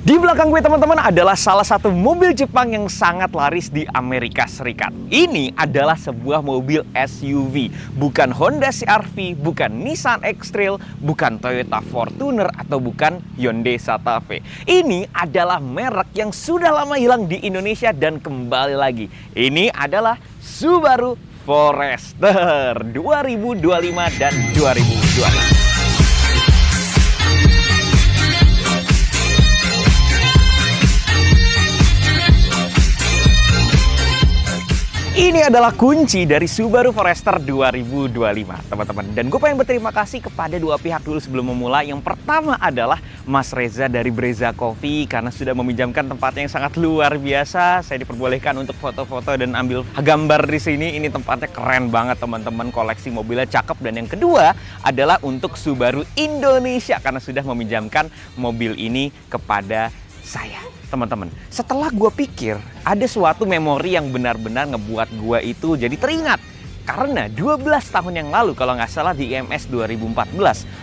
Di belakang gue teman-teman adalah salah satu mobil Jepang yang sangat laris di Amerika Serikat. Ini adalah sebuah mobil SUV, bukan Honda CR-V, bukan Nissan X-Trail, bukan Toyota Fortuner, atau bukan Hyundai Santa Fe. Ini adalah merek yang sudah lama hilang di Indonesia dan kembali lagi. Ini adalah Subaru Forester 2025 dan 2026. Ini adalah kunci dari Subaru Forester 2025, teman-teman. Dan gue pengen berterima kasih kepada dua pihak dulu sebelum memulai. Yang pertama adalah Mas Reza dari Breza Coffee, karena sudah meminjamkan tempatnya yang sangat luar biasa. Saya diperbolehkan untuk foto-foto dan ambil gambar di sini. Ini tempatnya keren banget, teman-teman. Koleksi mobilnya cakep. Dan yang kedua adalah untuk Subaru Indonesia, karena sudah meminjamkan mobil ini kepada saya. Teman-teman, setelah gue pikir ada suatu memori yang benar-benar ngebuat gue itu jadi teringat. Karena 12 tahun yang lalu kalau nggak salah di IMS 2014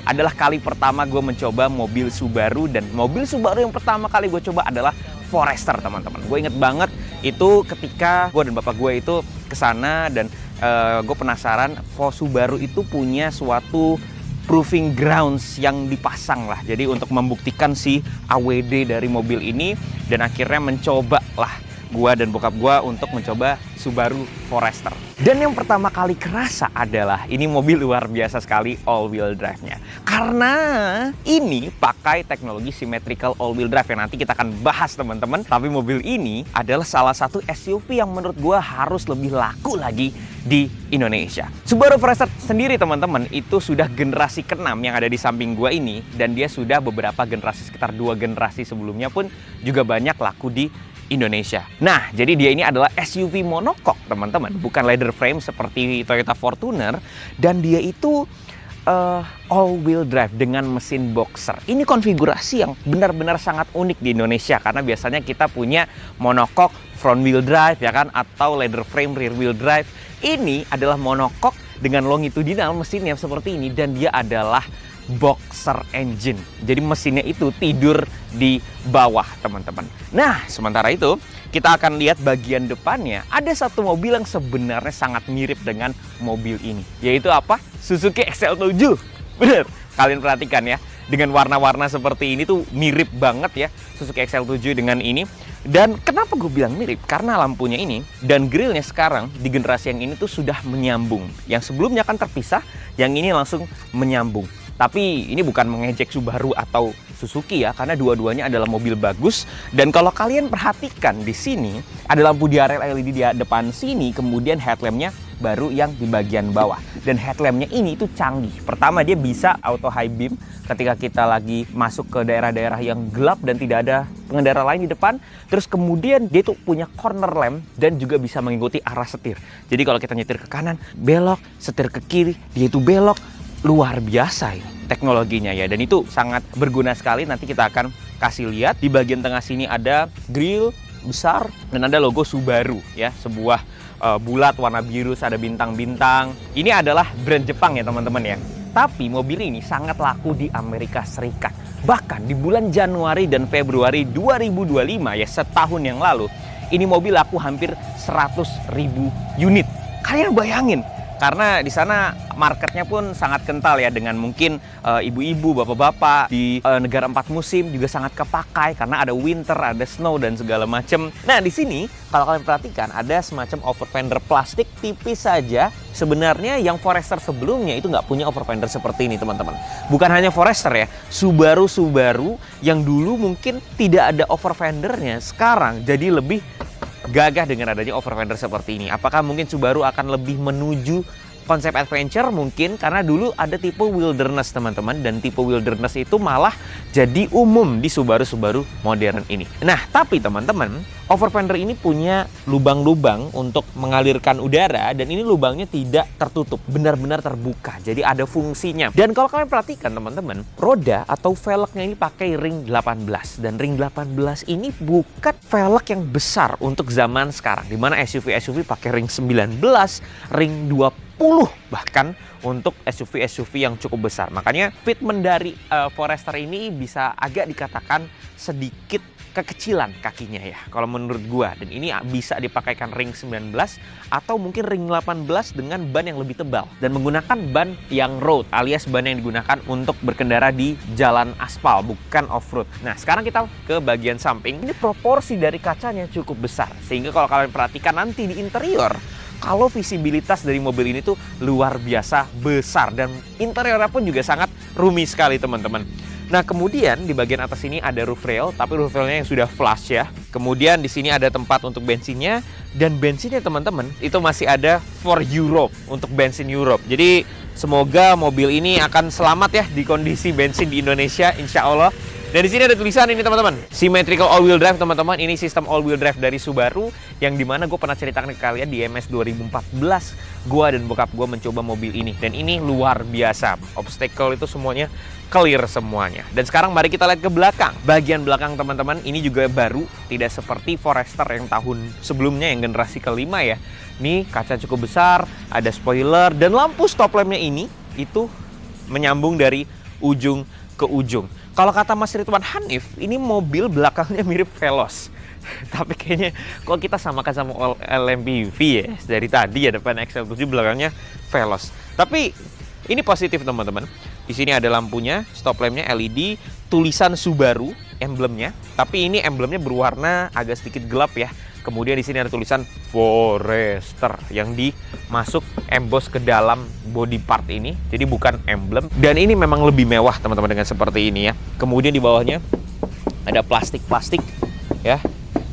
adalah kali pertama gue mencoba mobil Subaru. Dan mobil Subaru yang pertama kali gue coba adalah Forester, teman-teman. Gue inget banget itu ketika gue dan bapak gue itu kesana. Dan gue penasaran, Subaru itu punya suatu proving grounds yang dipasang lah. Jadi untuk membuktikan si AWD dari mobil ini. Dan akhirnya mencoba lah gua dan bokap gua untuk mencoba Subaru Forester. Dan yang pertama kali kerasa adalah ini mobil luar biasa sekali all wheel drive-nya. Karena ini pakai teknologi symmetrical all wheel drive yang nanti kita akan bahas, teman-teman. Tapi mobil ini adalah salah satu SUV yang menurut gua harus lebih laku lagi di Indonesia. Subaru Forester sendiri, teman-teman, itu sudah generasi ke-6 yang ada di samping gua ini. Dan dia sudah beberapa generasi, sekitar 2 generasi sebelumnya pun juga banyak laku di Indonesia. Nah, jadi dia ini adalah SUV monokok, teman-teman. Bukan leather frame seperti Toyota Fortuner. Dan dia itu all-wheel drive dengan mesin boxer. Ini konfigurasi yang benar-benar sangat unik di Indonesia. Karena biasanya kita punya monokok front wheel drive, ya kan? Atau leather frame rear wheel drive. Ini adalah monokok dengan longitudinal mesinnya seperti ini. Dan dia adalah boxer engine. Jadi mesinnya itu tidur di bawah, teman-teman. Nah, sementara itu kita akan lihat bagian depannya. Ada satu mobil yang sebenarnya sangat mirip dengan mobil ini. Yaitu apa? Suzuki XL7. Bener, kalian perhatikan ya. Dengan warna-warna seperti ini tuh mirip banget ya Suzuki XL7 dengan ini. Dan kenapa gue bilang mirip? Karena lampunya ini dan grillnya sekarang di generasi yang ini tuh sudah menyambung. Yang sebelumnya kan terpisah, yang ini langsung menyambung. Tapi ini bukan mengejek Subaru atau Suzuki ya, karena dua-duanya adalah mobil bagus. Dan kalau kalian perhatikan di sini ada lampu diarel LED di depan sini, kemudian headlampnya baru yang di bagian bawah. Dan headlampnya ini itu canggih. Pertama, dia bisa auto high beam ketika kita lagi masuk ke daerah-daerah yang gelap dan tidak ada pengendara lain di depan. Terus kemudian dia tuh punya corner lamp dan juga bisa mengikuti arah setir. Jadi kalau kita nyetir ke kanan, belok, setir ke kiri, dia itu belok. Luar biasa ini teknologinya ya, dan itu sangat berguna sekali. Nanti kita akan kasih lihat di bagian tengah sini ada grill besar dan ada logo Subaru ya, sebuah bulat warna biru, ada bintang-bintang. Ini adalah brand Jepang ya, teman-teman ya. Tapi mobil ini sangat laku di Amerika Serikat. Bahkan di bulan Januari dan Februari 2025 ya, setahun yang lalu, ini mobil laku hampir 100.000 unit. Kalian bayangin, karena di sana marketnya pun sangat kental ya, dengan mungkin ibu-ibu, bapak-bapak di negara 4 musim juga sangat kepakai karena ada winter, ada snow dan segala macam. Nah, di sini kalau kalian perhatikan ada semacam over fender plastik tipis saja. Sebenarnya yang Forester sebelumnya itu nggak punya over fender seperti ini, teman-teman. Bukan hanya Forester ya, Subaru yang dulu mungkin tidak ada over fendernya sekarang jadi lebih gagah dengan adanya over fender seperti ini. Apakah mungkin Subaru akan lebih menuju konsep adventure? Mungkin, karena dulu ada tipe wilderness, teman-teman. Dan tipe wilderness itu malah jadi umum di Subaru modern ini. Nah, tapi teman-teman, over fender ini punya lubang-lubang untuk mengalirkan udara. Dan ini lubangnya tidak tertutup, benar-benar terbuka. Jadi ada fungsinya. Dan kalau kalian perhatikan, teman-teman, roda atau velgnya ini pakai ring 18. Dan ring 18 ini bukan velg yang besar untuk zaman sekarang, dimana SUV pakai ring 19, ring 20, bahkan untuk SUV-SUV yang cukup besar. Makanya fitment dari Forester ini bisa agak dikatakan sedikit kekecilan kakinya ya, kalau menurut gua. Dan ini bisa dipakaikan ring 19 atau mungkin ring 18 dengan ban yang lebih tebal. Dan menggunakan ban yang road, alias ban yang digunakan untuk berkendara di jalan aspal, bukan off-road. Nah, sekarang kita ke bagian samping. Ini proporsi dari kacanya cukup besar. Sehingga kalau kalian perhatikan nanti di interior, kalau visibilitas dari mobil ini tuh luar biasa besar. Dan interiornya pun juga sangat roomy sekali teman-teman. Nah, kemudian di bagian atas ini ada roof rail, tapi roof railnya yang sudah flush ya. Kemudian di sini ada tempat untuk bensinnya, dan bensinnya teman-teman itu masih ada for Europe, untuk bensin Europe. Jadi semoga mobil ini akan selamat ya di kondisi bensin di Indonesia, insya Allah. Dan di sini ada tulisan ini teman-teman, symmetrical all-wheel drive teman-teman. Ini sistem all-wheel drive dari Subaru yang dimana gue pernah ceritakan ke kalian di MS 2014. Gue dan bokap gue mencoba mobil ini dan ini luar biasa. Obstacle itu semuanya clear semuanya. Dan sekarang mari kita lihat ke belakang. Bagian belakang teman-teman ini juga baru, tidak seperti Forester yang tahun sebelumnya yang generasi kelima ya. Ini kaca cukup besar, ada spoiler, dan lampu stop lampnya ini itu menyambung dari ujung ke ujung. Kalau kata Mas Ridwan Hanif, ini mobil belakangnya mirip Veloz. Tapi kayaknya kalau kita samakan sama LMPV ya, dari tadi ya depan XL7, belakangnya Veloz. Tapi ini positif teman-teman. Di sini ada lampunya, stop lampnya LED, tulisan Subaru, emblemnya. Tapi ini emblemnya berwarna agak sedikit gelap ya. Kemudian di sini ada tulisan Forester yang dimasuk emboss ke dalam body part ini. Jadi bukan emblem. Dan ini memang lebih mewah teman-teman dengan seperti ini ya. Kemudian di bawahnya ada plastik-plastik ya.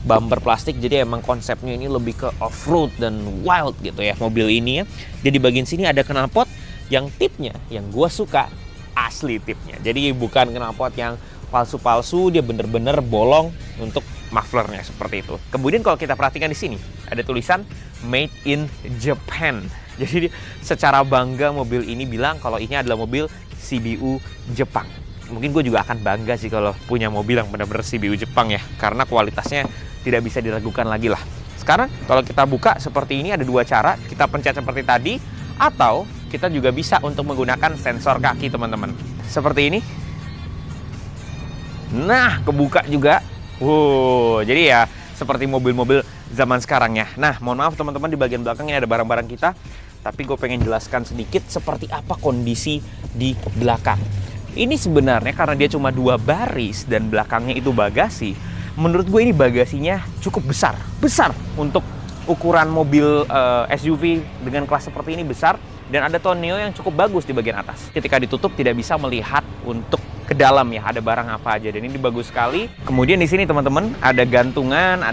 Bumper plastik. Jadi emang konsepnya ini lebih ke off-road dan wild gitu ya mobil ini ya. Jadi bagian sini ada knalpot yang tipnya yang gua suka asli tipnya. Jadi bukan knalpot yang palsu-palsu, dia bener-bener bolong untuk mufflernya seperti itu. Kemudian kalau kita perhatikan di sini ada tulisan Made in Japan. Jadi secara bangga mobil ini bilang kalau ini adalah mobil CBU Jepang. Mungkin gue juga akan bangga sih kalau punya mobil yang benar-benar CBU Jepang ya, karena kualitasnya tidak bisa diragukan lagi lah. Sekarang kalau kita buka seperti ini ada dua cara, kita pencet seperti tadi atau kita juga bisa untuk menggunakan sensor kaki teman-teman. Seperti ini. Nah, kebuka juga. Jadi ya seperti mobil-mobil zaman sekarang ya. Nah, mohon maaf teman-teman, di bagian belakang ini ada barang-barang kita. Tapi gue pengen jelaskan sedikit seperti apa kondisi di belakang. Ini sebenarnya karena dia cuma 2 baris dan belakangnya itu bagasi. Menurut gue ini bagasinya cukup besar. Besar untuk ukuran mobil SUV dengan kelas seperti ini besar. Dan ada toneo yang cukup bagus di bagian atas. Ketika ditutup tidak bisa melihat untuk ke dalam ya, ada barang apa aja, dan ini bagus sekali. Kemudian di sini teman-teman ada gantungan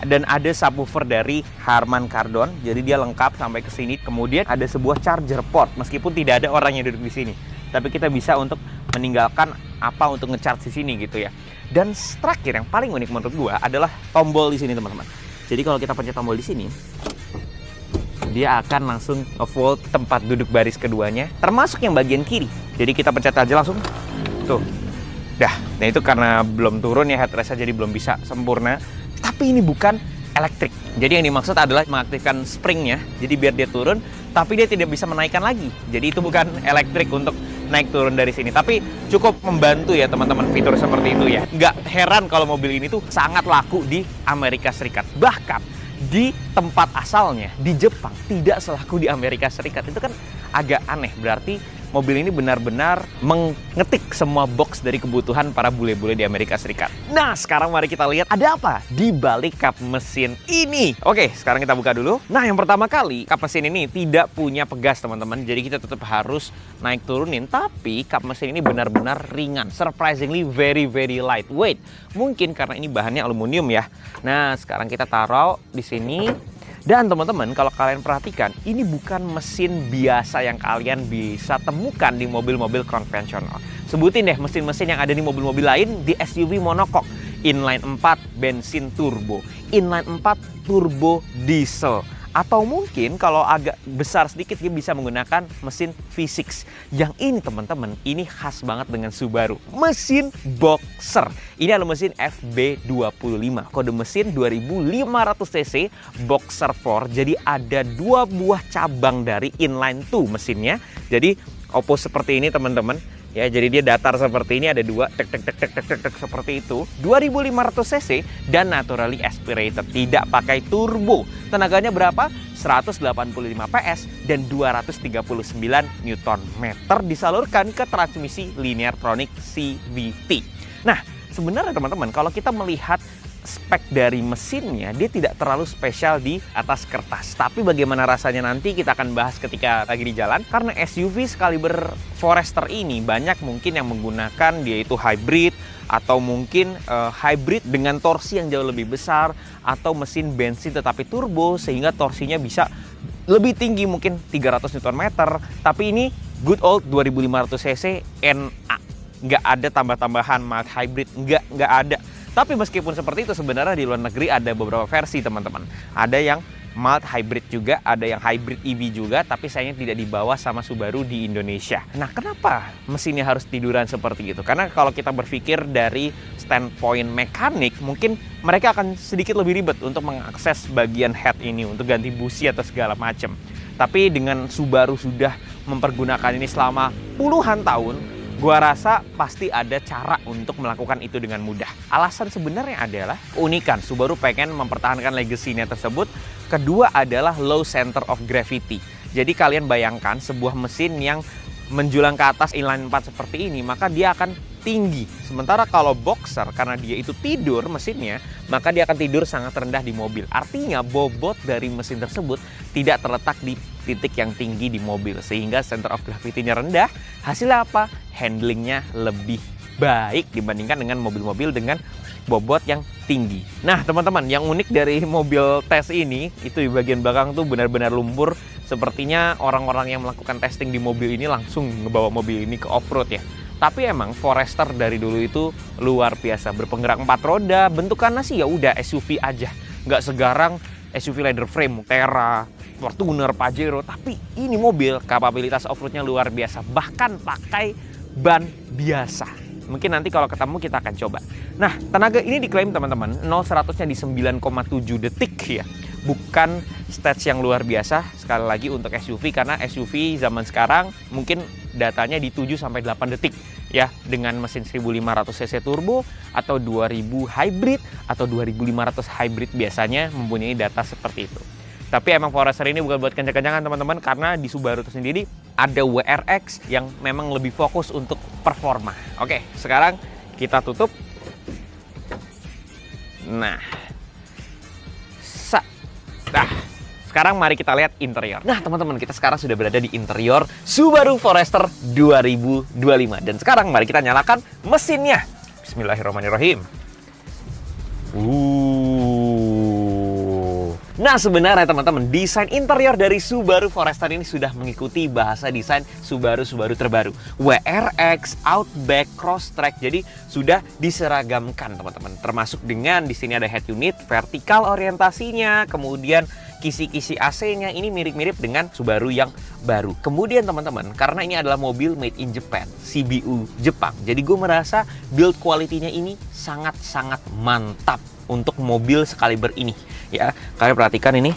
dan ada subwoofer dari Harman Kardon. Jadi dia lengkap sampai ke sini. Kemudian ada sebuah charger port meskipun tidak ada orang yang duduk di sini. Tapi kita bisa untuk meninggalkan apa untuk ngecharge di sini gitu ya. Dan terakhir yang paling unik menurut gua adalah tombol di sini teman-teman. Jadi kalau kita pencet tombol di sini, dia akan langsung nge-fold tempat duduk baris keduanya, termasuk yang bagian kiri. Jadi kita pencet aja langsung, tuh, dah. Nah itu karena belum turun ya headrest-nya, jadi belum bisa sempurna. Tapi ini bukan elektrik. Jadi yang dimaksud adalah mengaktifkan springnya, jadi biar dia turun, tapi dia tidak bisa menaikkan lagi. Jadi itu bukan elektrik untuk naik turun dari sini. Tapi cukup membantu ya teman-teman fitur seperti itu ya. Nggak heran kalau mobil ini tuh sangat laku di Amerika Serikat. Bahkan di tempat asalnya, di Jepang, tidak selaku di Amerika Serikat. Itu kan agak aneh, berarti mobil ini benar-benar mengetik semua box dari kebutuhan para bule-bule di Amerika Serikat. Nah, sekarang mari kita lihat ada apa di balik kap mesin ini. Oke, sekarang kita buka dulu. Nah, yang pertama kali, kap mesin ini tidak punya pegas, teman-teman. Jadi kita tetap harus naik turunin. Tapi kap mesin ini benar-benar ringan. Surprisingly very lightweight. Mungkin karena ini bahannya aluminium ya. Nah, sekarang kita taruh di sini. Dan teman-teman, kalau kalian perhatikan, ini bukan mesin biasa yang kalian bisa temukan di mobil-mobil konvensional. Sebutin deh mesin-mesin yang ada di mobil-mobil lain di SUV monocoque. Inline 4 bensin turbo, inline 4 turbo diesel, Atau mungkin kalau agak besar sedikit dia bisa menggunakan mesin V6. Yang ini teman-teman, ini khas banget dengan Subaru. Mesin boxer. Ini adalah mesin FB25. Kode mesin 2500 cc boxer 4. Jadi ada 2 buah cabang dari inline 2 mesinnya. Jadi opos seperti ini teman-teman. Ya, jadi dia datar seperti ini, ada 2 tek seperti itu. 2500 cc dan naturally aspirated, tidak pakai turbo. Tenaganya berapa? 185 PS dan 239 Nm disalurkan ke transmisi Lineartronic CVT. Nah, sebenarnya teman-teman, kalau kita melihat spek dari mesinnya, dia tidak terlalu spesial di atas kertas. Tapi bagaimana rasanya nanti kita akan bahas ketika lagi di jalan. Karena SUV sekaliber Forester ini banyak mungkin yang menggunakan dia itu hybrid, atau mungkin hybrid dengan torsi yang jauh lebih besar, atau mesin bensin tetapi turbo sehingga torsinya bisa lebih tinggi, mungkin 300 Nm. Tapi ini good old 2500 cc NA. Nggak ada tambah-tambahan mild hybrid, nggak ada. Tapi meskipun seperti itu, sebenarnya di luar negeri ada beberapa versi teman-teman. Ada yang mild hybrid juga, ada yang hybrid EV juga, tapi sayangnya tidak dibawa sama Subaru di Indonesia. Nah, kenapa mesinnya harus tiduran seperti itu? Karena kalau kita berpikir dari standpoint mekanik, mungkin mereka akan sedikit lebih ribet untuk mengakses bagian head ini, untuk ganti busi atau segala macam. Tapi dengan Subaru sudah mempergunakan ini selama puluhan tahun, gua rasa pasti ada cara untuk melakukan itu dengan mudah. Alasan sebenarnya adalah keunikan. Subaru pengen mempertahankan legasinya tersebut. Kedua adalah low center of gravity. Jadi kalian bayangkan sebuah mesin yang menjulang ke atas inline 4 seperti ini, maka dia akan tinggi. Sementara kalau boxer, karena dia itu tidur mesinnya, maka dia akan tidur sangat rendah di mobil. Artinya bobot dari mesin tersebut tidak terletak di titik yang tinggi di mobil, sehingga center of gravity-nya rendah. Hasilnya apa? Handlingnya lebih baik dibandingkan dengan mobil-mobil dengan bobot yang tinggi. Nah teman-teman, yang unik dari mobil tes ini, itu di bagian belakang tuh benar-benar lumpur. Sepertinya orang-orang yang melakukan testing di mobil ini langsung ngebawa mobil ini ke off-road ya. Tapi emang Forester dari dulu itu luar biasa, berpenggerak 4 roda, bentukannya sih ya udah SUV aja, nggak segarang SUV leather frame, Terra, Fortuner, Pajero. Tapi ini mobil kapabilitas off-roadnya luar biasa, bahkan pakai ban biasa. Mungkin nanti kalau ketemu kita akan coba. Nah, tenaga ini diklaim teman-teman 0-100-nya di 9,7 detik ya. Bukan stats yang luar biasa sekali lagi untuk SUV, karena SUV zaman sekarang mungkin datanya di 7-8 detik ya, dengan mesin 1500 cc turbo atau 2000 hybrid atau 2500 hybrid biasanya mempunyai data seperti itu. Tapi emang Forester ini bukan buat kencang-kencangan teman-teman, karena di Subaru itu sendiri ada WRX yang memang lebih fokus untuk performa. Oke, sekarang kita tutup. Nah, sekarang mari kita lihat interior. Nah teman-teman, kita sekarang sudah berada di interior Subaru Forester 2025. Dan sekarang mari kita nyalakan mesinnya. Bismillahirrahmanirrahim. Nah sebenarnya teman-teman, desain interior dari Subaru Forester ini sudah mengikuti bahasa desain Subaru terbaru, WRX, Outback, Crosstrek. Jadi sudah diseragamkan teman-teman. Termasuk dengan di sini ada head unit, vertikal orientasinya, kemudian kisi-kisi AC-nya ini mirip-mirip dengan Subaru yang baru. Kemudian teman-teman, karena ini adalah mobil made in Japan, CBU Jepang, jadi gue merasa build quality-nya ini sangat-sangat mantap untuk mobil sekaliber ini. Ya, kalian perhatikan ini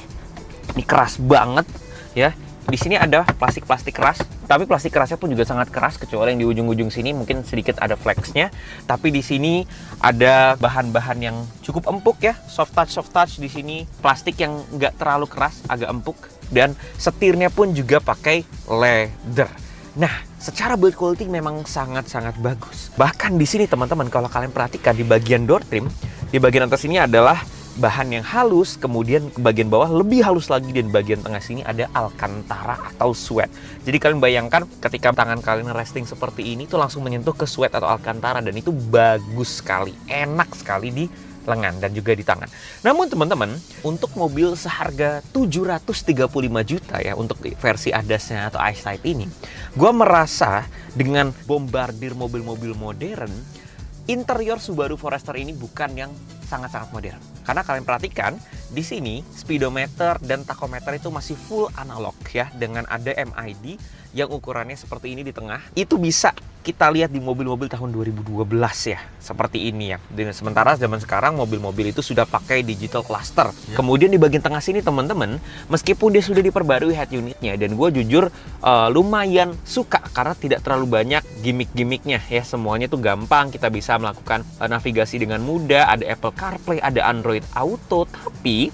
keras banget ya. Di sini ada plastik keras, tapi plastik kerasnya pun juga sangat keras, kecuali yang di ujung-ujung sini mungkin sedikit ada flexnya. Tapi di sini ada bahan-bahan yang cukup empuk ya, soft touch di sini, plastik yang nggak terlalu keras, agak empuk, dan setirnya pun juga pakai leather. Nah, secara build quality memang sangat-sangat bagus. Bahkan di sini teman-teman, kalau kalian perhatikan di bagian door trim, di bagian atas ini adalah bahan yang halus, kemudian ke bagian bawah lebih halus lagi, dan bagian tengah sini ada alcantara atau sweat. Jadi kalian bayangkan ketika tangan kalian resting seperti ini tuh langsung menyentuh ke sweat atau alcantara, dan itu bagus sekali, enak sekali di lengan dan juga di tangan. Namun teman-teman, untuk mobil seharga 735 juta ya, untuk versi adasnya atau iSight ini, gue merasa dengan bombardir mobil-mobil modern, interior Subaru Forester ini bukan yang sangat-sangat modern. Karena kalian perhatikan, Di sini speedometer dan tachometer itu masih full analog ya, dengan ada MID yang ukurannya seperti ini di tengah. Itu bisa kita lihat di mobil-mobil tahun 2012 ya, seperti ini ya. Dan sementara zaman sekarang mobil-mobil itu sudah pakai digital cluster. Kemudian di bagian tengah sini teman-teman, meskipun dia sudah diperbarui head unitnya, dan gue jujur lumayan suka karena tidak terlalu banyak gimmick-gimmicknya ya. Semuanya tuh gampang, kita bisa melakukan navigasi dengan mudah, ada Apple CarPlay, ada Android Auto, tapi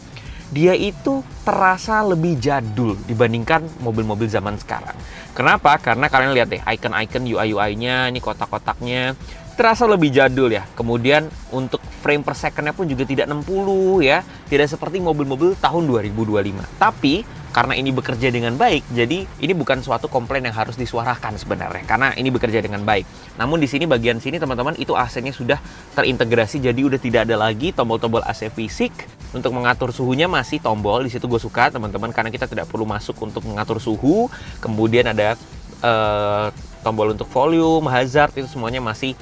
dia itu terasa lebih jadul dibandingkan mobil-mobil zaman sekarang. Kenapa? Karena kalian lihat deh, icon-icon UI-nya, ini kotak-kotaknya terasa lebih jadul ya. Kemudian untuk frame per second-nya pun juga tidak 60 ya, tidak seperti mobil-mobil tahun 2025. Tapi karena ini bekerja dengan baik, jadi ini bukan suatu komplain yang harus disuarakan sebenarnya, karena ini bekerja dengan baik. Namun di sini bagian sini teman-teman, itu AC-nya sudah terintegrasi, jadi udah tidak ada lagi tombol-tombol AC fisik. Untuk mengatur suhunya masih tombol, di situ gue suka teman-teman, karena kita tidak perlu masuk untuk mengatur suhu. Kemudian ada tombol untuk volume, hazard, itu semuanya masih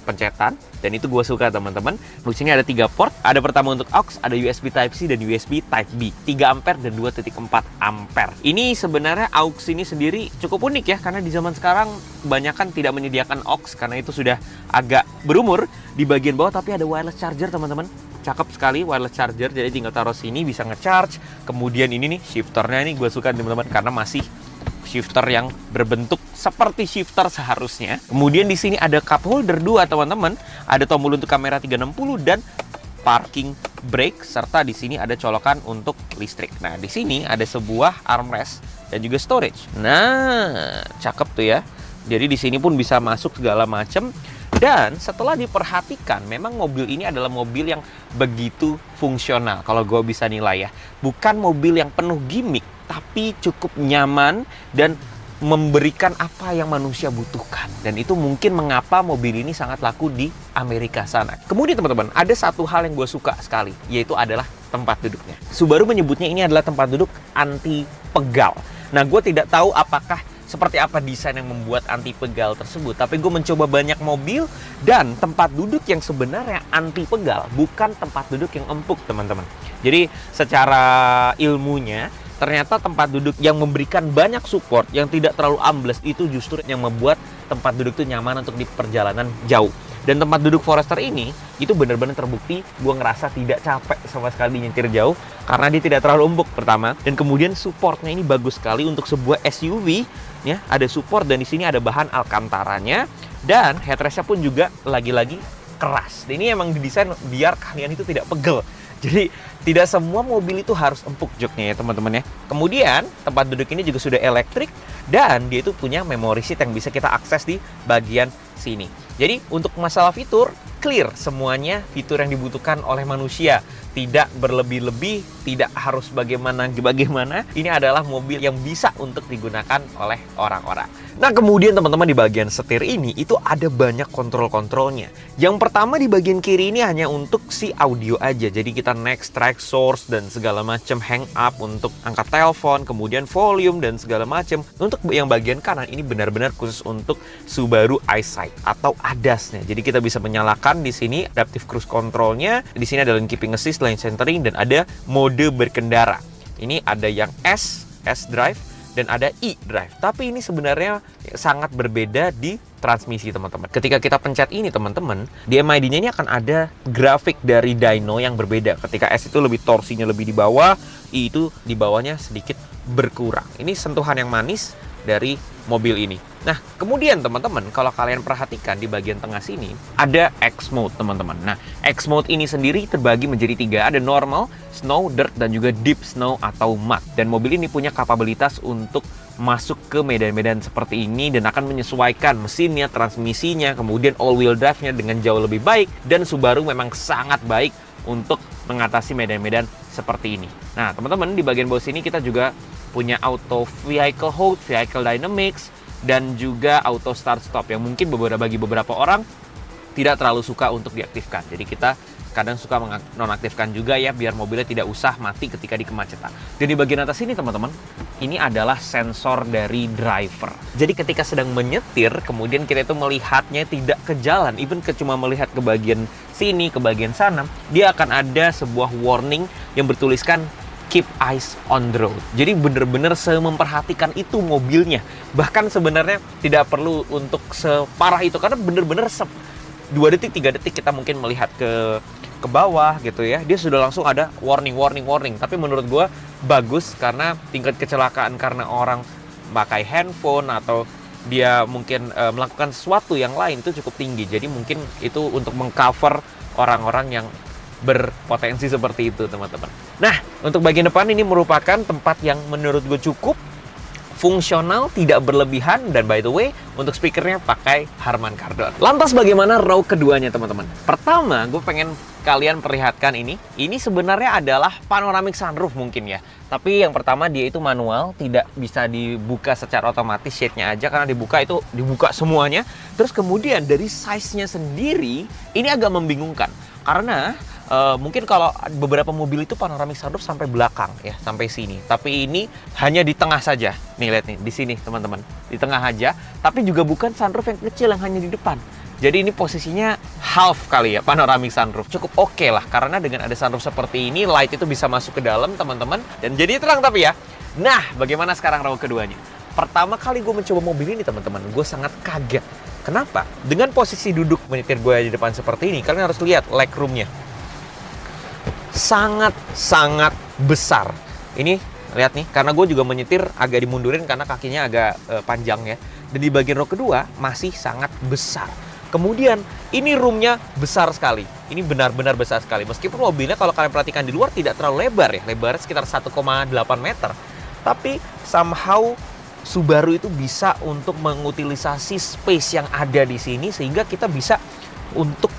pencetan, dan itu gue suka teman-teman. Di sini ada 3 port, ada pertama untuk aux, ada USB Type-C dan USB Type-B, 3 ampere dan 2.4 ampere. Ini sebenarnya aux ini sendiri cukup unik ya, karena di zaman sekarang kebanyakan tidak menyediakan aux karena itu sudah agak berumur. Di bagian bawah tapi ada wireless charger teman-teman. Cakep sekali wireless charger, jadi tinggal taruh sini bisa nge-charge. Kemudian ini nih shifternya, ini gue suka teman-teman karena masih shifter yang berbentuk seperti shifter seharusnya. Kemudian di sini ada cup holder 2 teman-teman, ada tombol untuk kamera 360 dan parking brake, serta di sini ada colokan untuk listrik. Nah, di sini ada sebuah armrest dan juga storage. Nah, cakep tuh ya. Jadi di sini pun bisa masuk segala macam. Dan setelah diperhatikan, memang mobil ini adalah mobil yang begitu fungsional kalau gue bisa nilai ya. Bukan mobil yang penuh gimmick, tapi cukup nyaman dan memberikan apa yang manusia butuhkan. Dan itu mungkin mengapa mobil ini sangat laku di Amerika sana. Kemudian teman-teman, ada satu hal yang gue suka sekali, yaitu adalah tempat duduknya. Subaru menyebutnya ini adalah tempat duduk anti pegal. Nah, gue tidak tahu apakah seperti apa desain yang membuat anti pegal tersebut, tapi gue mencoba banyak mobil dan tempat duduk yang sebenarnya anti pegal, bukan tempat duduk yang empuk teman-teman. Jadi secara ilmunya, ternyata tempat duduk yang memberikan banyak support, yang tidak terlalu ambles, itu justru yang membuat tempat duduk itu nyaman untuk di perjalanan jauh. Dan tempat duduk Forester ini, itu benar-benar terbukti gue ngerasa tidak capek sama sekali nyetir jauh, karena dia tidak terlalu empuk pertama. Dan kemudian supportnya ini bagus sekali untuk sebuah SUV, ya, ada support, dan di sini ada bahan alkantaranya, dan headrestnya pun juga lagi-lagi keras. Dan ini emang didesain biar kalian itu tidak pegel. Jadi tidak semua mobil itu harus empuk joknya ya teman-teman ya. Kemudian tempat duduk ini juga sudah elektrik, dan dia itu punya memory seat yang bisa kita akses di bagian sini. Jadi untuk masalah fitur, clear semuanya fitur yang dibutuhkan oleh manusia. Tidak berlebih-lebih, tidak harus bagaimana. Ini adalah mobil yang bisa untuk digunakan oleh orang-orang. Nah, kemudian teman-teman, di bagian setir ini itu ada banyak kontrol-kontrolnya. Yang pertama di bagian kiri ini hanya untuk si audio aja. Jadi kita next, track, source, dan segala macam, hang up untuk angkat telepon, kemudian volume dan segala macam. Untuk yang bagian kanan ini benar-benar khusus untuk Subaru EyeSight atau ADAS-nya. Jadi kita bisa menyalakan di sini adaptive cruise control-nya. Di sini ada lane keeping assist, lane centering, dan ada mode berkendara. Ini ada yang S drive, dan ada e-drive. Tapi ini sebenarnya sangat berbeda di transmisi teman-teman. Ketika kita pencet ini teman-teman, di MID-nya ini akan ada grafik dari dyno yang berbeda. Ketika S itu lebih torsinya lebih di bawah, I itu di bawahnya sedikit berkurang. Ini sentuhan yang manis dari mobil ini. Nah, kemudian teman-teman, kalau kalian perhatikan di bagian tengah sini ada X mode teman-teman. Nah, X mode ini sendiri terbagi menjadi 3, ada normal, snow, dirt, dan juga deep snow atau mud. Dan mobil ini punya kapabilitas untuk masuk ke medan-medan seperti ini dan akan menyesuaikan mesinnya, transmisinya, kemudian all-wheel drive-nya dengan jauh lebih baik. Dan Subaru memang sangat baik untuk mengatasi medan-medan seperti ini. Nah, teman-teman, di bagian bawah sini kita juga punya auto vehicle hold, vehicle dynamics, dan juga auto start stop yang mungkin bagi beberapa orang tidak terlalu suka untuk diaktifkan. Jadi kita kadang suka nonaktifkan juga ya, biar mobilnya tidak usah mati ketika di kemacetan. Dan di bagian atas ini teman-teman, ini adalah sensor dari driver. Jadi ketika sedang menyetir, kemudian kita itu melihatnya tidak ke jalan, even cuma melihat ke bagian sini, ke bagian sana, dia akan ada sebuah warning yang bertuliskan keep eyes on the road. Jadi bener-bener memperhatikan itu mobilnya. Bahkan sebenarnya tidak perlu untuk separah itu, karena bener-bener 2 detik, 3 detik kita mungkin melihat ke bawah gitu ya, dia sudah langsung ada warning. Tapi menurut gue bagus, karena tingkat kecelakaan karena orang pakai handphone atau dia mungkin melakukan sesuatu yang lain itu cukup tinggi. Jadi mungkin itu untuk mengcover orang-orang yang berpotensi seperti itu, teman-teman. Nah, untuk bagian depan ini merupakan tempat yang menurut gue cukup fungsional, tidak berlebihan, dan by the way, untuk speakernya pakai Harman Kardon. Lantas bagaimana row keduanya, teman-teman? Pertama, gue pengen kalian perlihatkan ini. Ini sebenarnya adalah panoramic sunroof mungkin ya. Tapi yang pertama dia itu manual, tidak bisa dibuka secara otomatis shade-nya aja, karena dibuka semuanya. Terus kemudian dari size-nya sendiri, ini agak membingungkan. Karena mungkin kalau beberapa mobil itu panoramic sunroof sampai belakang ya, sampai sini. Tapi ini hanya di tengah saja. Nih lihat nih, di sini teman-teman, di tengah aja. Tapi juga bukan sunroof yang kecil yang hanya di depan. Jadi ini posisinya half kali ya, panoramic sunroof. Cukup oke lah, karena dengan ada sunroof seperti ini, light itu bisa masuk ke dalam teman-teman. Dan jadi terang tapi ya. Nah, bagaimana sekarang row keduanya? Pertama kali gue mencoba mobil ini teman-teman, gue sangat kaget. Kenapa? Dengan posisi duduk menyetir gue di depan seperti ini, kalian harus lihat legroomnya. Sangat besar. Ini lihat nih, karena gue juga menyetir agak dimundurin karena kakinya agak panjang ya. Dan di bagian row kedua masih sangat besar. Kemudian ini roomnya besar sekali. Ini benar-benar besar sekali. Meskipun mobilnya kalau kalian perhatikan di luar tidak terlalu lebar ya, lebarnya sekitar 1,8 meter. Tapi somehow Subaru itu bisa untuk mengutilisasi space yang ada di sini sehingga kita bisa untuk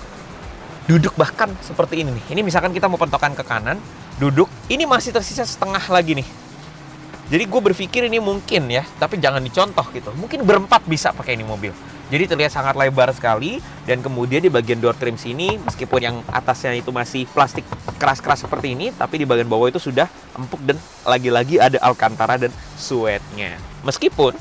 duduk bahkan seperti ini nih. Ini misalkan kita mau pentokan ke kanan, duduk, ini masih tersisa setengah lagi nih. Jadi gue berpikir ini mungkin ya, tapi jangan dicontoh gitu. Mungkin berempat bisa pakai ini mobil. Jadi terlihat sangat lebar sekali. Dan kemudian di bagian door trim sini, meskipun yang atasnya itu masih plastik keras-keras seperti ini, tapi di bagian bawah itu sudah empuk dan lagi-lagi ada Alcantara dan suede-nya. Meskipun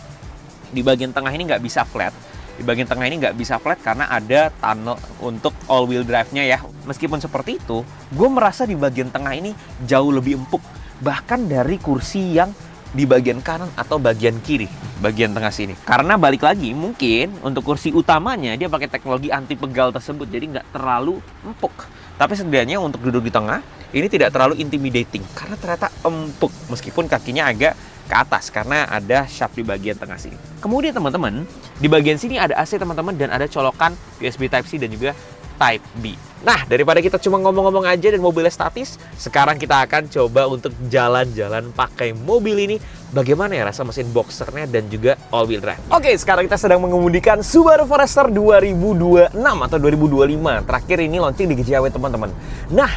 di bagian tengah ini nggak bisa flat. Di bagian tengah ini nggak bisa flat karena ada tunnel untuk all-wheel drive-nya ya. Meskipun seperti itu, gue merasa di bagian tengah ini jauh lebih empuk. Bahkan dari kursi yang di bagian kanan atau bagian kiri, bagian tengah sini. Karena balik lagi, mungkin untuk kursi utamanya dia pakai teknologi anti pegal tersebut, jadi nggak terlalu empuk. Tapi setidaknya untuk duduk di tengah, ini tidak terlalu intimidating. Karena ternyata empuk, meskipun kakinya agak ke atas karena ada shaft di bagian tengah sini. Kemudian teman-teman, di bagian sini ada AC teman-teman dan ada colokan USB Type-C dan juga Type B. Nah, daripada kita cuma ngomong-ngomong aja dan mobilnya statis, sekarang kita akan coba untuk jalan-jalan pakai mobil ini. Bagaimana ya rasa mesin boxernya dan juga all-wheel drive. Oke, sekarang kita sedang mengemudikan Subaru Forester 2026 atau 2025. Terakhir ini launching di GJW teman-teman. Nah,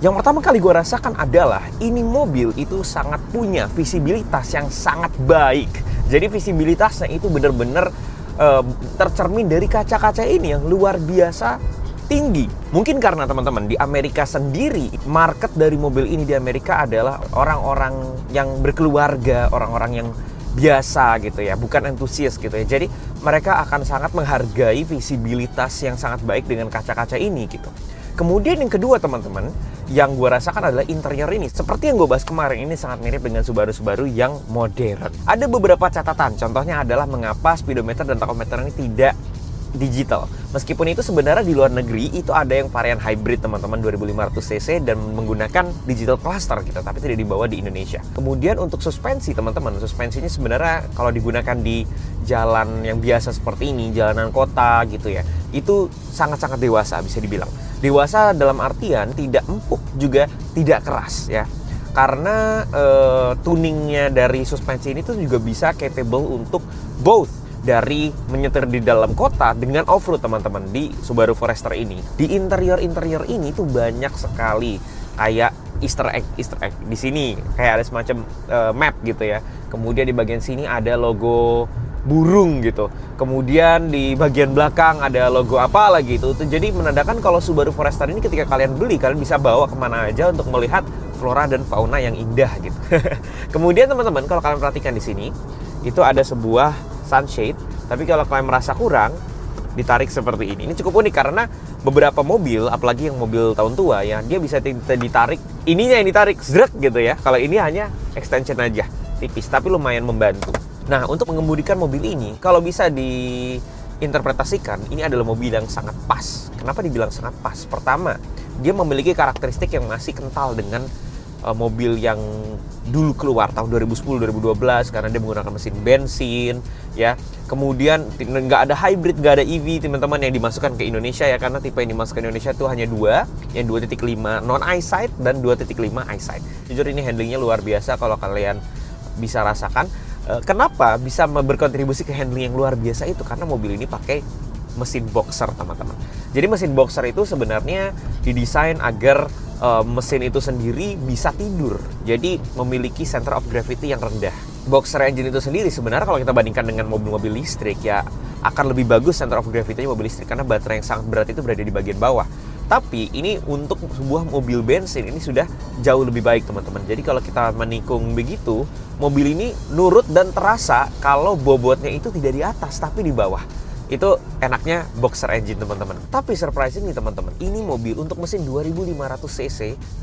yang pertama kali gue rasakan adalah ini mobil itu sangat punya visibilitas yang sangat baik. Jadi visibilitasnya itu benar-benar tercermin dari kaca-kaca ini yang luar biasa tinggi. Mungkin karena teman-teman di Amerika sendiri, market dari mobil ini di Amerika adalah orang-orang yang berkeluarga, orang-orang yang biasa gitu ya, bukan entusias gitu ya. Jadi mereka akan sangat menghargai visibilitas yang sangat baik dengan kaca-kaca ini gitu. Kemudian yang kedua teman-teman, yang gue rasakan adalah interior ini. Seperti yang gue bahas kemarin, ini sangat mirip dengan Subaru-Subaru yang modern. Ada beberapa catatan, contohnya adalah mengapa speedometer dan tachometer ini tidak digital. Meskipun itu sebenarnya di luar negeri itu ada yang varian hybrid teman-teman 2500cc dan menggunakan digital cluster gitu, tapi tidak dibawa di Indonesia. Kemudian untuk suspensi teman-teman, suspensinya sebenarnya kalau digunakan di jalan yang biasa seperti ini, jalanan kota gitu ya, itu sangat-sangat dewasa bisa dibilang. Dewasa dalam artian tidak empuk juga tidak keras ya. Karena tuningnya dari suspensi ini tuh juga bisa capable untuk both dari menyetir di dalam kota dengan off-road teman-teman di Subaru Forester ini. Di interior ini tuh banyak sekali kayak Easter egg di sini kayak ada semacam map gitu ya. Kemudian di bagian sini ada logo burung gitu. Kemudian di bagian belakang ada logo apa lagi itu. Jadi menandakan kalau Subaru Forester ini ketika kalian beli, kalian bisa bawa kemana aja untuk melihat flora dan fauna yang indah gitu. Kemudian teman-teman, kalau kalian perhatikan di sini, itu ada sebuah sunshade. Tapi kalau kalian merasa kurang, ditarik seperti ini. Ini cukup unik karena beberapa mobil, apalagi yang mobil tahun tua ya, dia bisa ditarik, ininya yang ditarik, zrek gitu ya. Kalau ini hanya extension aja, tipis, tapi lumayan membantu. Nah, untuk mengemudikan mobil ini, kalau bisa diinterpretasikan, ini adalah mobil yang sangat pas. Kenapa dibilang sangat pas? Pertama, dia memiliki karakteristik yang masih kental dengan mobil yang dulu keluar tahun 2010-2012 karena dia menggunakan mesin bensin ya. Kemudian nggak ada hybrid, nggak ada EV teman-teman yang dimasukkan ke Indonesia ya, karena tipe yang dimasukkan ke Indonesia itu hanya dua, yang 2.5 non eyesight dan 2.5 eyesight. Jujur ini handlingnya luar biasa kalau kalian bisa rasakan. Kenapa bisa berkontribusi ke handling yang luar biasa itu? Karena mobil ini pakai mesin boxer teman-teman. Jadi mesin boxer itu sebenarnya didesain agar mesin itu sendiri bisa tidur. Jadi memiliki center of gravity yang rendah. Boxer engine itu sendiri sebenarnya kalau kita bandingkan dengan mobil-mobil listrik ya akan lebih bagus center of gravity-nya mobil listrik karena baterai yang sangat berat itu berada di bagian bawah. Tapi ini untuk sebuah mobil bensin ini sudah jauh lebih baik teman-teman. Jadi kalau kita menikung begitu, mobil ini nurut dan terasa kalau bobotnya itu tidak di atas tapi di bawah. Itu enaknya boxer engine teman-teman. Tapi surprisingly teman-teman, ini mobil untuk mesin 2500 cc,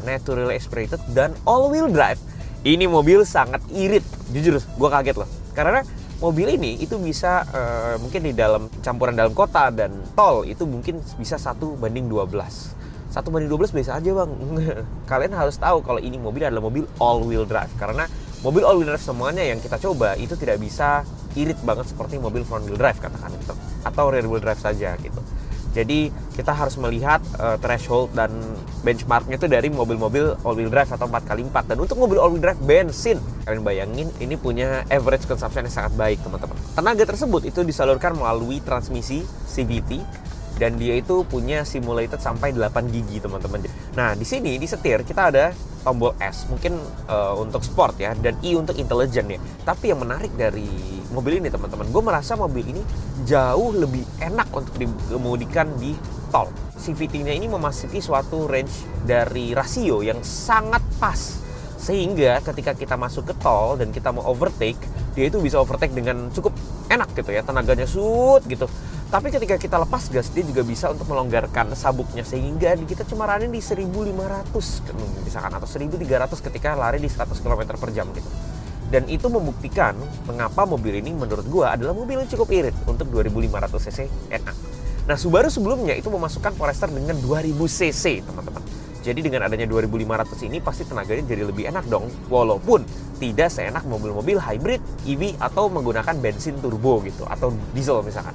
naturally aspirated dan all wheel drive. Ini mobil sangat irit. Jujur, gue kaget loh. Karena mobil ini itu bisa mungkin di dalam campuran dalam kota dan tol itu mungkin bisa 1:12. 1:12 biasa aja bang. Kalian harus tahu kalau ini mobil adalah mobil all wheel drive. Karena mobil all wheel drive semuanya yang kita coba itu tidak bisa irit banget seperti mobil front wheel drive katakan gitu, atau rear wheel drive saja gitu. Jadi kita harus melihat threshold dan benchmarknya itu dari mobil-mobil all wheel drive atau 4x4. Dan untuk mobil all wheel drive bensin, kalian bayangin ini punya average consumption yang sangat baik teman-teman. Tenaga tersebut itu disalurkan melalui transmisi CVT dan dia itu punya simulated sampai 8 gigi teman-teman. Nah di sini di setir kita ada tombol S mungkin untuk sport ya, dan I untuk intelligent ya. Tapi yang menarik dari mobil ini teman-teman, gue merasa mobil ini jauh lebih enak untuk dikemudikan di tol. CVT-nya ini memasuki suatu range dari rasio yang sangat pas, sehingga ketika kita masuk ke tol dan kita mau overtake, dia itu bisa overtake dengan cukup enak gitu ya, tenaganya gitu. Tapi ketika kita lepas gas, dia juga bisa untuk melonggarkan sabuknya sehingga kita cuma running di 1500 misalkan atau 1300 ketika lari di 100 km per jam gitu. Dan itu membuktikan mengapa mobil ini menurut gua adalah mobil yang cukup irit untuk 2500 cc enak. Nah, Subaru sebelumnya itu memasukkan Forester dengan 2000 cc, teman-teman. Jadi dengan adanya 2500 ini pasti tenaganya jadi lebih enak dong, walaupun tidak seenak mobil-mobil hybrid, EV atau menggunakan bensin turbo gitu atau diesel misalkan.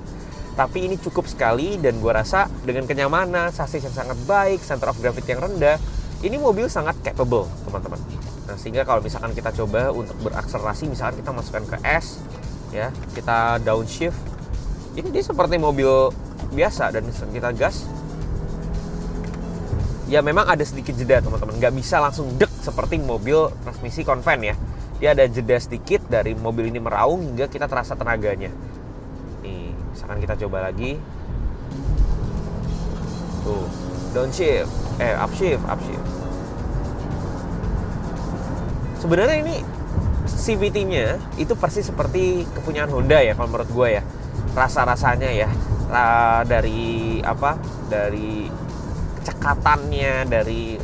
Tapi ini cukup sekali dan gua rasa dengan kenyamanan, chassis yang sangat baik, center of gravity yang rendah, ini mobil sangat capable, teman-teman. Nah, sehingga kalau misalkan kita coba untuk berakselerasi, misalkan kita masukkan ke S, ya, kita downshift, ini dia seperti mobil biasa dan kita gas. Ya memang ada sedikit jeda teman-teman, nggak bisa langsung dek seperti mobil transmisi konven ya. Dia ada jeda sedikit dari mobil ini meraung hingga kita terasa tenaganya. Nih, misalkan kita coba lagi. Tuh, downshift, upshift. Sebenarnya ini CVT-nya itu persis seperti kepunyaan Honda ya kalau menurut gue ya. Rasa-rasanya ya, dari kecekatannya, dari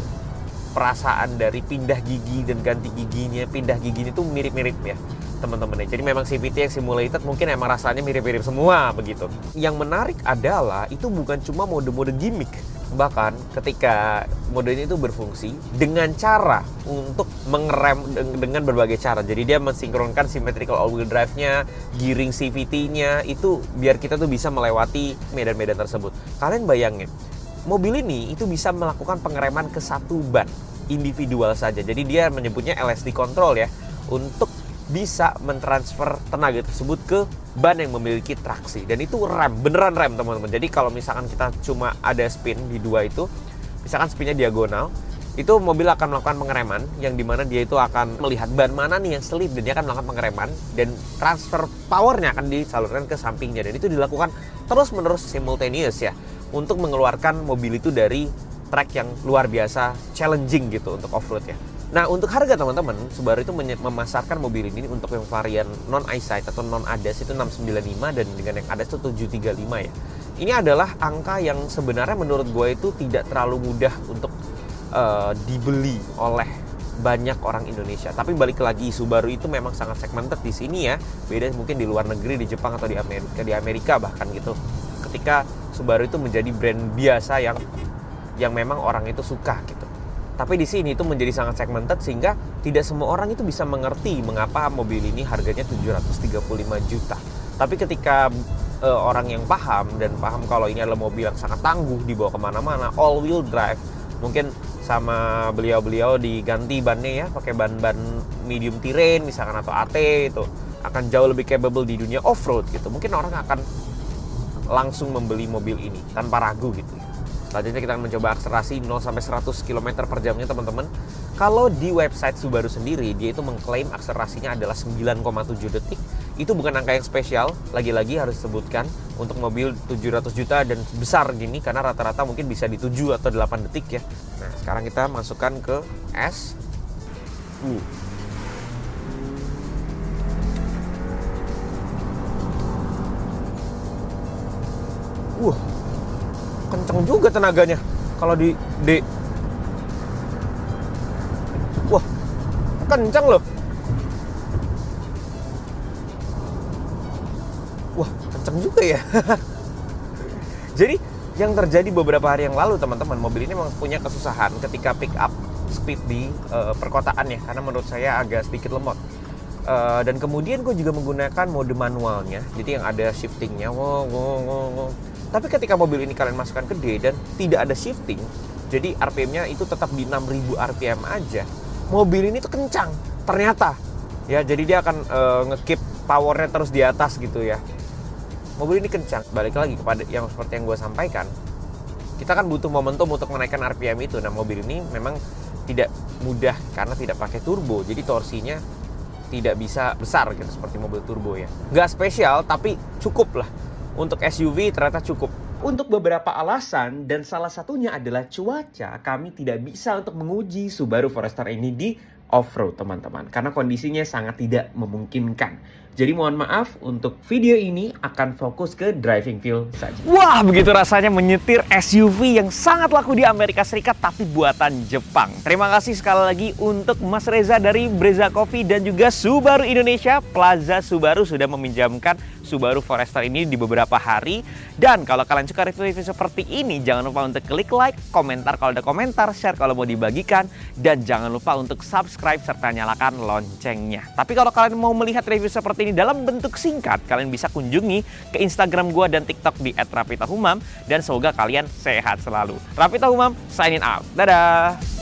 perasaan dari pindah gigi dan ganti giginya, pindah giginya itu mirip-mirip ya teman-teman ya. Jadi memang CVT yang simulated mungkin emang rasanya mirip-mirip semua begitu. Yang menarik adalah itu bukan cuma mode-mode gimmick, bahkan ketika mode ini itu berfungsi dengan cara untuk mengerem dengan berbagai cara. Jadi dia mensinkronkan symmetrical all-wheel drive-nya, gearing CVT-nya itu biar kita tuh bisa melewati medan-medan tersebut. Kalian bayangin, mobil ini itu bisa melakukan pengereman ke satu ban individual saja. Jadi dia menyebutnya LSD control ya, untuk bisa mentransfer tenaga tersebut ke ban yang memiliki traksi. Dan itu rem, beneran rem teman-teman. Jadi kalau misalkan kita cuma ada spin di dua itu, misalkan spinnya diagonal, itu mobil akan melakukan pengereman, yang dimana dia itu akan melihat ban mana nih yang selip, dan dia akan melakukan pengereman, dan transfer powernya akan disalurkan ke sampingnya, dan itu dilakukan terus-menerus simultaneous ya, untuk mengeluarkan mobil itu dari track yang luar biasa challenging gitu untuk off-road ya. Nah, untuk harga teman-teman, Subaru itu memasarkan mobil ini untuk yang varian non-eyesight atau non-ADAS itu 695, dan dengan yang ADAS itu 735 ya. Ini adalah angka yang sebenarnya menurut gue itu tidak terlalu mudah untuk dibeli oleh banyak orang Indonesia. Tapi balik lagi, Subaru itu memang sangat segmented di sini ya. Beda mungkin di luar negeri, di Jepang atau di Amerika bahkan gitu. Ketika Subaru itu menjadi brand biasa yang memang orang itu suka gitu. Tapi di sini itu menjadi sangat segmented sehingga tidak semua orang itu bisa mengerti mengapa mobil ini harganya 735 juta. Tapi ketika orang yang paham kalau ini adalah mobil yang sangat tangguh, dibawa kemana-mana, all wheel drive, mungkin sama beliau-beliau diganti bannya ya, pakai ban medium terrain misalkan atau AT, itu akan jauh lebih capable di dunia off-road gitu. Mungkin orang akan langsung membeli mobil ini tanpa ragu gitu. Selanjutnya kita akan mencoba akselerasi 0 sampai 100 km per jamnya teman-teman. Kalau di website Subaru sendiri, dia itu mengklaim akselerasinya adalah 9,7 detik. Itu bukan angka yang spesial, lagi-lagi harus disebutkan untuk mobil 700 juta dan besar gini, karena rata-rata mungkin bisa di 7 atau 8 detik ya. Nah, sekarang kita masukkan ke S. Kenceng juga tenaganya kalau di D. Wah, kenceng loh. Wah, kenceng juga ya. Jadi yang terjadi beberapa hari yang lalu teman-teman, mobil ini memang punya kesusahan ketika pick up speed di perkotaan ya, karena menurut saya agak sedikit lemot. Dan kemudian gue juga menggunakan mode manualnya, jadi yang ada shiftingnya. Tapi ketika mobil ini kalian masukkan ke D dan tidak ada shifting, jadi RPM-nya itu tetap di 6000 RPM aja, mobil ini tuh kencang ternyata ya. Jadi dia akan nge-keep powernya terus di atas gitu ya. Mobil ini kencang. Balik lagi kepada yang seperti yang gue sampaikan, kita kan butuh momentum untuk menaikkan RPM itu. Nah, mobil ini memang tidak mudah karena tidak pakai turbo, jadi torsinya tidak bisa besar gitu seperti mobil turbo ya. Nggak spesial tapi cukup lah. Untuk SUV ternyata cukup. Untuk beberapa alasan, dan salah satunya adalah cuaca, kami tidak bisa untuk menguji Subaru Forester ini di off-road teman-teman, karena kondisinya sangat tidak memungkinkan. Jadi mohon maaf, untuk video ini akan fokus ke driving feel saja. Wah, begitu rasanya menyetir SUV yang sangat laku di Amerika Serikat tapi buatan Jepang. Terima kasih sekali lagi untuk Mas Reza dari Brezza Coffee dan juga Subaru Indonesia. Plaza Subaru sudah meminjamkan Subaru Forester ini di beberapa hari. Dan kalau kalian suka review-review seperti ini, jangan lupa untuk klik like, komentar kalau ada komentar, share kalau mau dibagikan, dan jangan lupa untuk subscribe serta nyalakan loncengnya. Tapi kalau kalian mau melihat review seperti ini dalam bentuk singkat, kalian bisa kunjungi ke Instagram gua dan TikTok di @rapitahumam, dan semoga kalian sehat selalu. Rapita Humam signing out. Dadah.